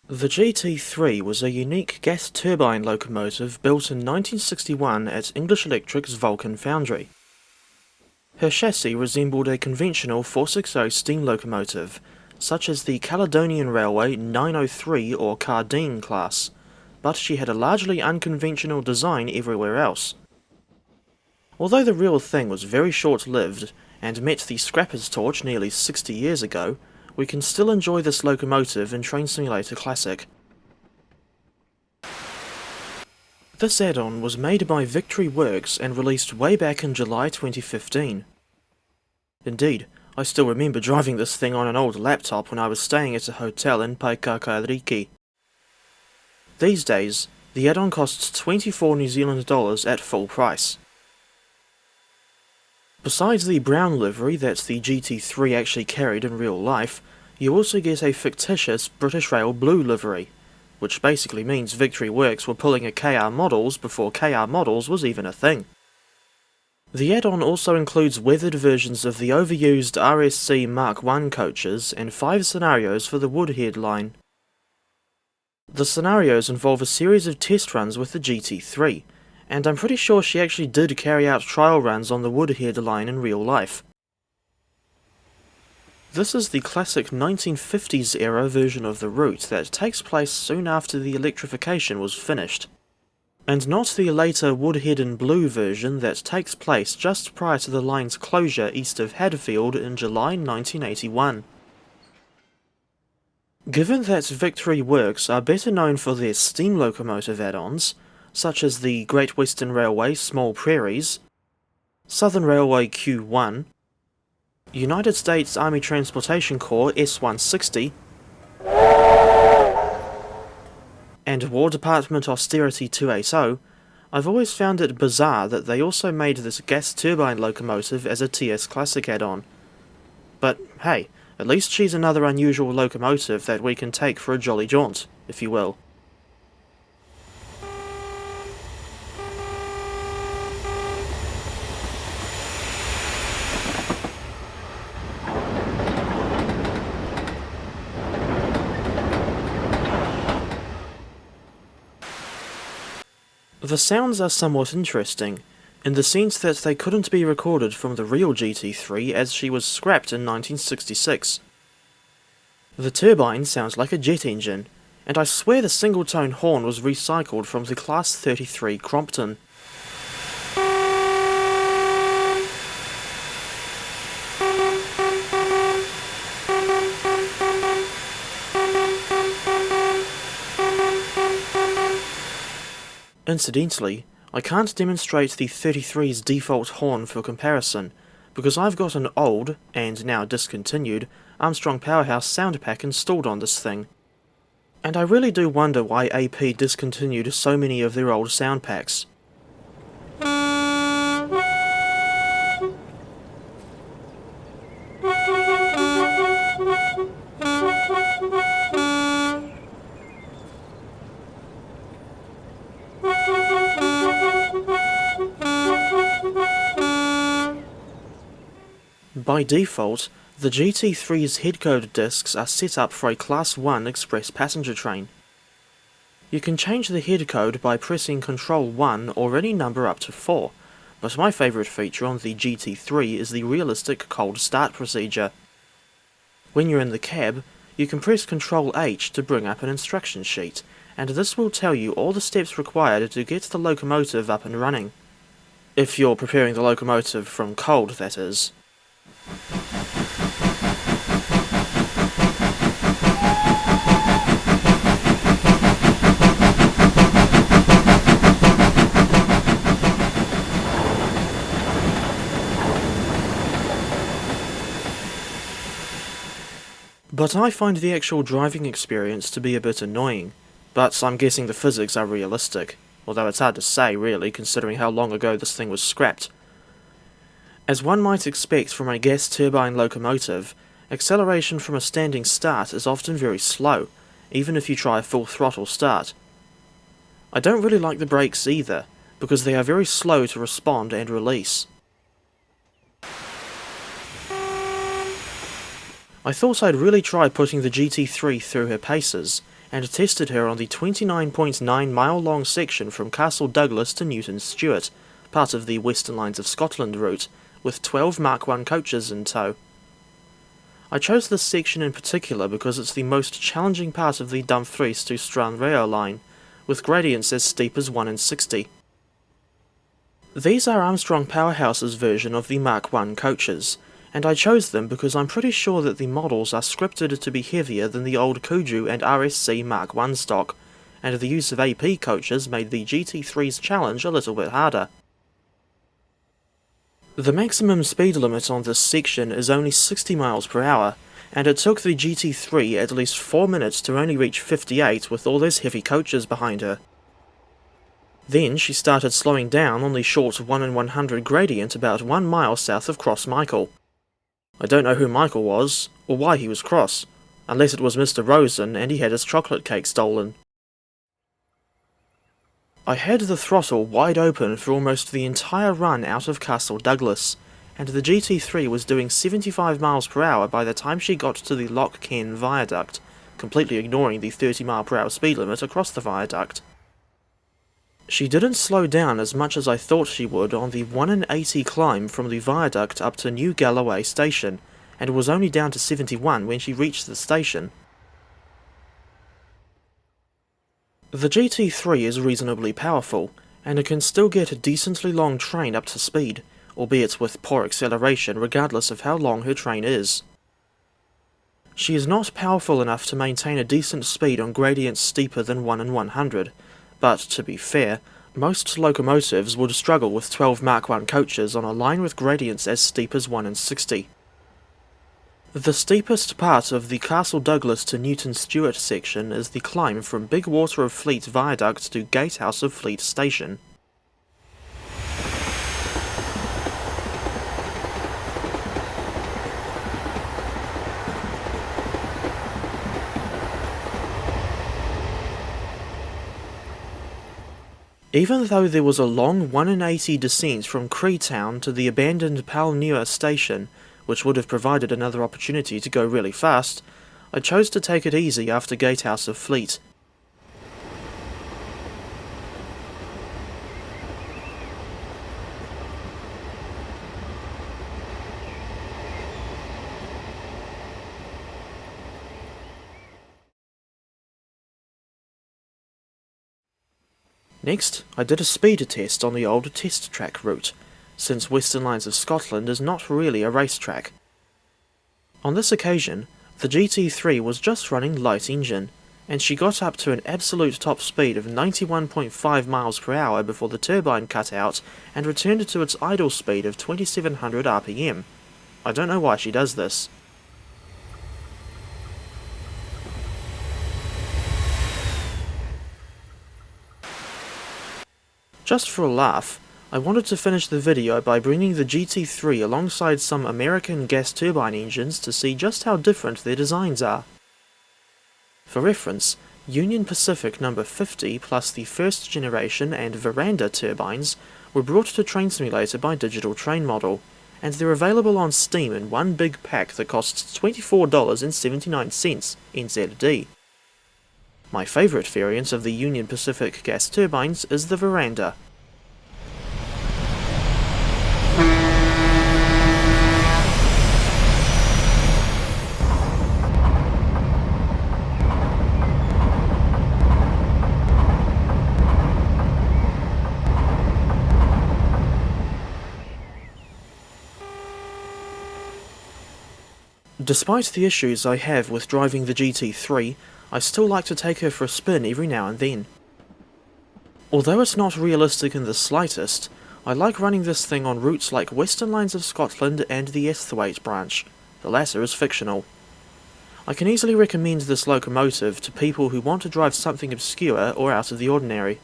The GT3 was a unique gas turbine locomotive built in 1961 at English Electric's Vulcan foundry. Her chassis resembled a conventional 460 steam locomotive, such as the Caledonian Railway 903 or Cardine class, but she had a largely unconventional design everywhere else. Although the real thing was very short-lived and met the scrapper's torch nearly 60 years ago, we can still enjoy this locomotive in Train Simulator Classic. This add-on was made by Victory Works and released way back in July 2015. Indeed, I still remember driving this thing on an old laptop when I was staying at a hotel in Paikākāriki. These days, the add-on costs 24 New Zealand dollars at full price. Besides the brown livery that the GT3 actually carried in real life, you also get a fictitious British Rail blue livery, which basically means Victory Works were pulling a KR Models before KR Models was even a thing. The add-on also includes weathered versions of the overused RSC Mark I coaches and 5 scenarios for the Woodhead line. The scenarios involve a series of test runs with the GT3, and I'm pretty sure she actually did carry out trial runs on the Woodhead line in real life. This is the classic 1950s era version of the route that takes place soon after the electrification was finished, and not the later Woodhead in blue version that takes place just prior to the line's closure east of Hadfield in July 1981. Given that Victory Works are better known for their steam locomotive add-ons, such as the Great Western Railway Small Prairies, Southern Railway Q1, United States Army Transportation Corps S-160, and War Department Austerity 280, I've always found it bizarre that they also made this gas turbine locomotive as a TS Classic add-on. But hey, at least she's another unusual locomotive that we can take for a jolly jaunt, if you will. The sounds are somewhat interesting, in the sense that they couldn't be recorded from the real GT3 as she was scrapped in 1966. The turbine sounds like a jet engine, and I swear the single-tone horn was recycled from the Class 33 Crompton. Incidentally, I can't demonstrate the 33's default horn for comparison, because I've got an old, and now discontinued, Armstrong Powerhouse sound pack installed on this thing. And I really do wonder why AP discontinued so many of their old sound packs. By default, the GT3's headcode discs are set up for a Class 1 express passenger train. You can change the headcode by pressing Ctrl 1 or any number up to 4, but my favourite feature on the GT3 is the realistic cold start procedure. When you're in the cab, you can press Ctrl H to bring up an instruction sheet, and this will tell you all the steps required to get the locomotive up and running. If you're preparing the locomotive from cold, that is. But I find the actual driving experience to be a bit annoying, but I'm guessing the physics are realistic, although it's hard to say really considering how long ago this thing was scrapped. As one might expect from a gas turbine locomotive, acceleration from a standing start is often very slow, even if you try a full throttle start. I don't really like the brakes either, because they are very slow to respond and release. I thought I'd really try putting the GT3 through her paces, and tested her on the 29.9-mile-long section from Castle Douglas to Newton Stewart, part of the Western Lines of Scotland route, with 12 Mark I coaches in tow. I chose this section in particular because it's the most challenging part of the Dumfries to Stranraer line, with gradients as steep as 1 in 60. These are Armstrong Powerhouse's version of the Mark I coaches, and I chose them because I'm pretty sure that the models are scripted to be heavier than the old Kuju and RSC Mark I stock, and the use of AP coaches made the GT3's challenge a little bit harder. The maximum speed limit on this section is only 60 miles per hour, and it took the GT3 at least 4 minutes to only reach 58 with all those heavy coaches behind her. Then she started slowing down on the short 1 in 100 gradient about 1 mile south of Cross Michael. I don't know who Michael was, or why he was cross, unless it was Mr. Rosen and he had his chocolate cake stolen. I had the throttle wide open for almost the entire run out of Castle Douglas, and the GT3 was doing 75 miles per hour by the time she got to the Loch Ken viaduct, completely ignoring the 30 mile per hour speed limit across the viaduct. She didn't slow down as much as I thought she would on the 1 in 80 climb from the viaduct up to New Galloway station, and was only down to 71 when she reached the station. The GT3 is reasonably powerful, and it can still get a decently long train up to speed, albeit with poor acceleration regardless of how long her train is. She is not powerful enough to maintain a decent speed on gradients steeper than 1 in 100, but to be fair, most locomotives would struggle with 12 Mark I coaches on a line with gradients as steep as 1 in 60. The steepest part of the Castle Douglas to Newton Stewart section is the climb from Big Water of Fleet Viaduct to Gatehouse of Fleet Station. Even though there was a long 1 in 80 descent from Creetown to the abandoned Palnure station, which would have provided another opportunity to go really fast, I chose to take it easy after Gatehouse of Fleet. Next, I did a speed test on the old test track route, since Western Lines of Scotland is not really a racetrack. On this occasion, the GT3 was just running light engine, and she got up to an absolute top speed of 91.5 miles per hour before the turbine cut out and returned to its idle speed of 2700 RPM. I don't know why she does this. Just for a laugh, I wanted to finish the video by bringing the GT3 alongside some American gas turbine engines to see just how different their designs are. For reference, Union Pacific No. 50 plus the first generation and Veranda turbines were brought to Train Simulator by Digital Train Model, and they're available on Steam in one big pack that costs $24.79 NZD. My favourite variant of the Union Pacific gas turbines is the Veranda. Despite the issues I have with driving the GT3, I still like to take her for a spin every now and then. Although it's not realistic in the slightest, I like running this thing on routes like Western Lines of Scotland and the Esthwaite branch. The latter is fictional. I can easily recommend this locomotive to people who want to drive something obscure or out of the ordinary.